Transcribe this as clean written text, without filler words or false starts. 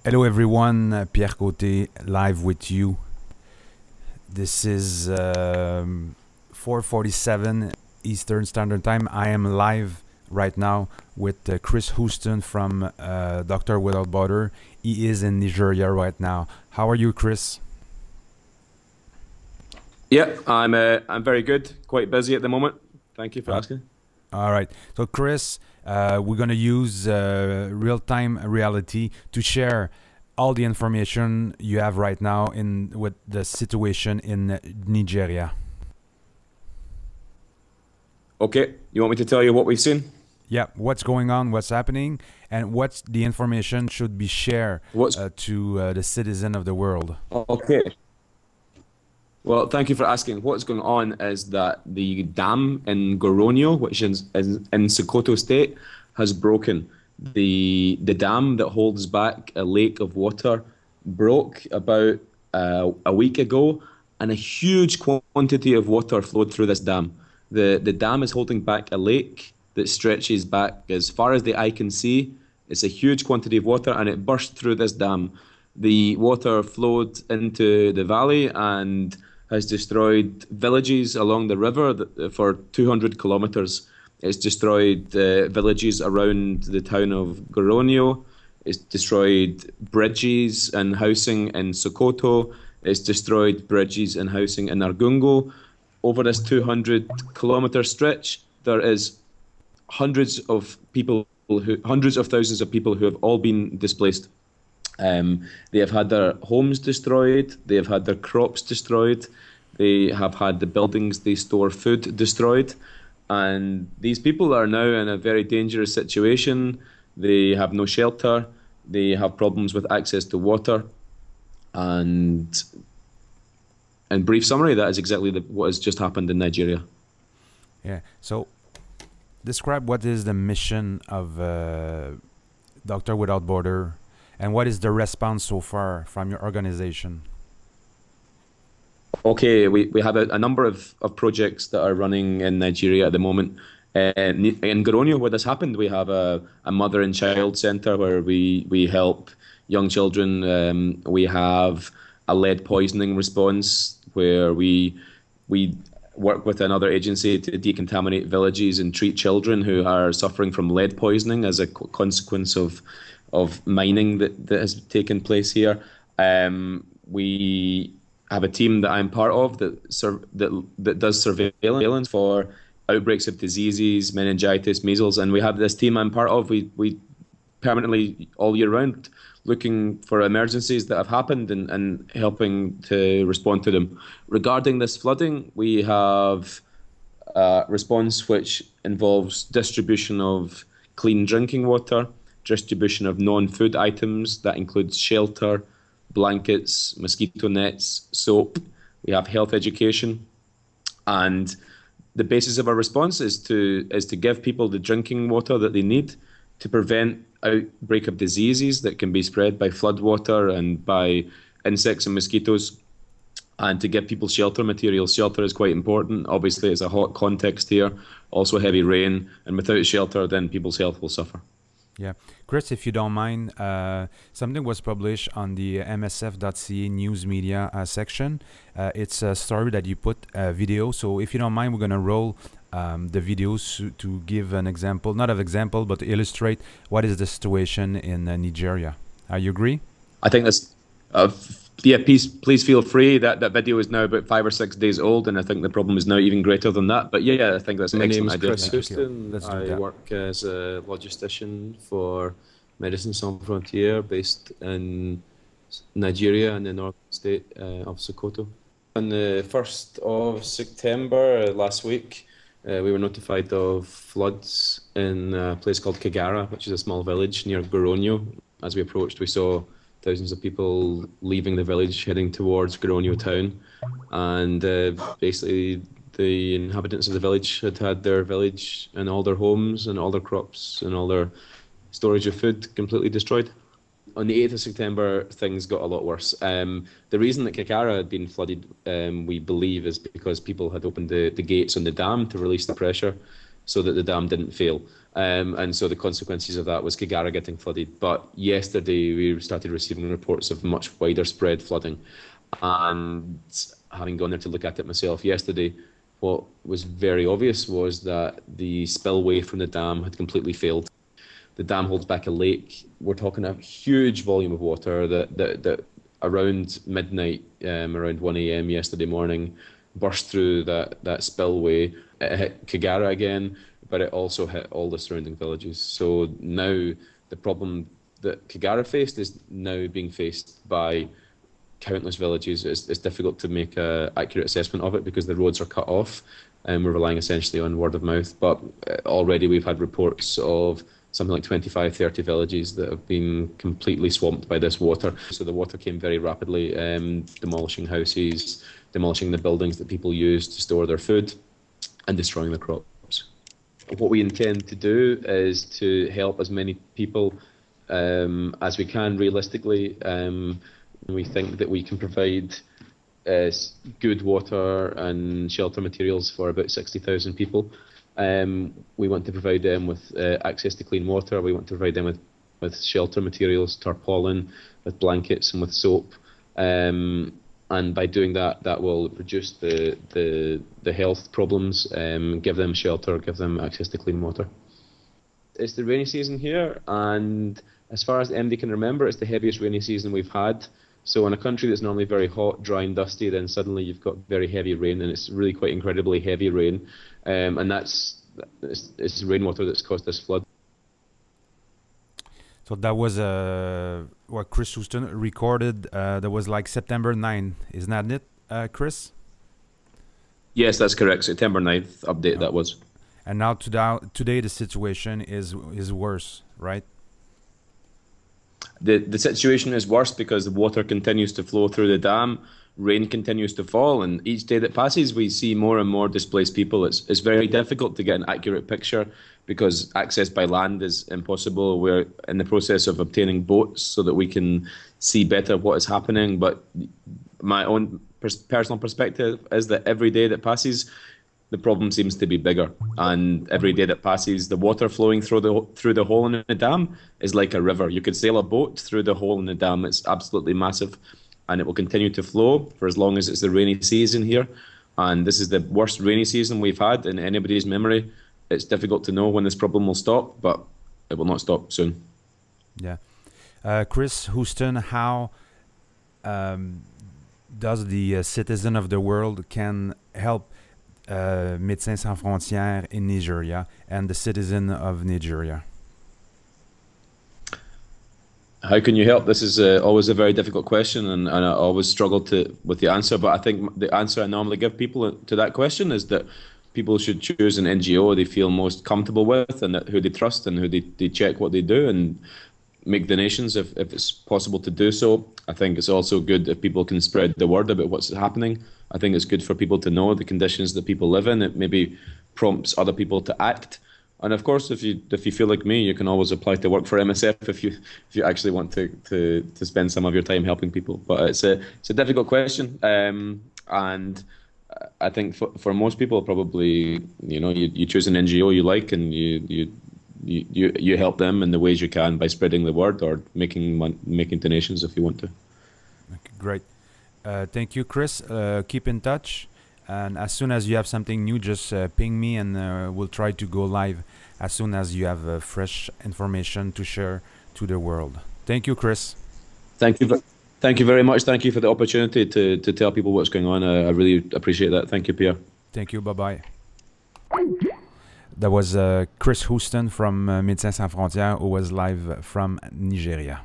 Hello everyone, Pierre Côté live with you. This is 4:47 Eastern Standard Time. I am live right now with Chris Houston from Doctor Without Border. He is in Nigeria right now. How are you, Chris? Yeah, I'm very good. Quite busy at the moment. Thank you for asking. All right. So, Chris, we're going to use real-time reality to share all the information you have right now with the situation in Nigeria. Okay, you want me to tell you what we've seen? Yeah, what's going on, what's happening, and what's the information should be shared to the citizen of the world. Okay. Well, thank you for asking. What's going on is that the dam in Goronyo, which is in Sokoto State, has broken. The dam that holds back a lake of water broke about a week ago, and a huge quantity of water flowed through this dam. The dam is holding back a lake that stretches back as far as the eye can see. It's a huge quantity of water, and it burst through this dam. The water flowed into the valley and has destroyed villages along the river for 200 kilometers. It's destroyed villages around the town of Goronyo. It's destroyed bridges and housing in Sokoto. It's destroyed bridges and housing in Argungu. Over this 200-kilometer stretch, there is hundreds of thousands of people who have all been displaced. They have had their homes destroyed. They have had their crops destroyed. They have had the buildings they store food destroyed. And these people are now in a very dangerous situation. They have no shelter. They have problems with access to water. And in brief summary, that is exactly what has just happened in Nigeria. Yeah. So describe what is the mission of Doctor Without Border, and what is the response so far from your organization? Okay, we have a number of projects that are running in Nigeria at the moment. In Goronyo, where this happened, we have a mother and child centre where we help young children. We have a lead poisoning response where we work with another agency to decontaminate villages and treat children who are suffering from lead poisoning as a consequence of mining that has taken place here. We have a team that I'm part of that does surveillance for outbreaks of diseases, meningitis, measles, and we have this team I'm part of. We permanently all year round looking for emergencies that have happened and helping to respond to them. Regarding this flooding, we have a response which involves distribution of clean drinking water, distribution of non-food items that includes shelter, blankets, mosquito nets, soap. We have health education, and the basis of our response is to give people the drinking water that they need to prevent outbreak of diseases that can be spread by floodwater and by insects and mosquitoes, and to give people shelter materials. Shelter is quite important. Obviously, it's a hot context here, also heavy rain, and without shelter, then people's health will suffer. Yeah. Chris, if you don't mind, something was published on the msf.ca news media section. It's a story that you put a video. So if you don't mind, we're going to roll the videos to give an example, not an example, but to illustrate what is the situation in Nigeria. You agree? I think that's, yeah, please feel free. That video is now about 5 or 6 days old, and I think the problem is now even greater than that. But yeah, I think that's an excellent idea. My name is Chris Houston. I work as a logistician for Médecins Sans Frontières based in Nigeria in the northern state of Sokoto. On the 1st of September last week, we were notified of floods in a place called Kagara, which is a small village near Goronyo. As we approached, we saw thousands of people leaving the village, heading towards Goronyo town. And basically, the inhabitants of the village had their village and all their homes and all their crops and all their storage of food completely destroyed. On the 8th of September, things got a lot worse. The reason that Kagara had been flooded, we believe, is because people had opened the gates on the dam to release the pressure. so that the dam didn't fail. And so the consequences of that was Kagara getting flooded. But yesterday we started receiving reports of much wider spread flooding. And having gone there to look at it myself yesterday, what was very obvious was that the spillway from the dam had completely failed. The dam holds back a lake. We're talking a huge volume of water that around midnight, around 1 a.m. yesterday morning, burst through that spillway. It hit Kagara again, but it also hit all the surrounding villages. So now the problem that Kagara faced is now being faced by countless villages. It's difficult to make an accurate assessment of it because the roads are cut off and we're relying essentially on word of mouth. But already we've had reports of something like 25, 30 villages that have been completely swamped by this water. So the water came very rapidly, demolishing houses, demolishing the buildings that people use to store their food, and destroying the crops. What we intend to do is to help as many people as we can realistically. We think that we can provide good water and shelter materials for about 60,000 people. We want to provide them with access to clean water. We want to provide them with shelter materials, tarpaulin, with blankets and with soap. And by doing that, that will reduce the health problems, give them shelter, give them access to clean water. It's the rainy season here, and as far as MD can remember, it's the heaviest rainy season we've had. So in a country that's normally very hot, dry and dusty, then suddenly you've got very heavy rain, and it's really quite incredibly heavy rain. And it's rainwater that's caused this flood. So that was what Chris Houston recorded. That was like September 9th, isn't that it, Chris? Yes, that's correct. September 9th update that was. And now today the situation is worse, right? The situation is worse because the water continues to flow through the dam, rain continues to fall, and each day that passes we see more and more displaced people. It's very difficult to get an accurate picture because access by land is impossible. We're in the process of obtaining boats so that we can see better what is happening, but my own personal perspective is that every day that passes the problem seems to be bigger, and every day that passes, the water flowing through the hole in the dam is like a river. You could sail a boat through the hole in the dam. It's absolutely massive, and it will continue to flow for as long as it's the rainy season here. And this is the worst rainy season we've had in anybody's memory. It's difficult to know when this problem will stop, but it will not stop soon. Yeah. Chris Houston, how does the citizen of the world can help Médecins Sans Frontières in Nigeria and the citizen of Nigeria? How can you help? This is always a very difficult question, and I always struggle with the answer. But I think the answer I normally give people to that question is that people should choose an NGO they feel most comfortable with, and who they trust, and who they check what they do, and make donations if it's possible to do so. I think it's also good if people can spread the word about what's happening. I think it's good for people to know the conditions that people live in. It maybe prompts other people to act. And of course, if you feel like me, you can always apply to work for MSF if you actually want to spend some of your time helping people. But it's a difficult question, and I think for most people, probably you choose an NGO you like, and you help them in the ways you can by spreading the word or making donations if you want to. Okay, great. Thank you, Chris. Keep in touch, and as soon as you have something new, just ping me, and we'll try to go live as soon as you have fresh information to share to the world. Thank you, Chris. Thank you very much. Thank you for the opportunity to tell people what's going on. I really appreciate that. Thank you, Pierre. Thank you. Bye-bye. That was Chris Houston from Médecins Sans Frontières, who was live from Nigeria.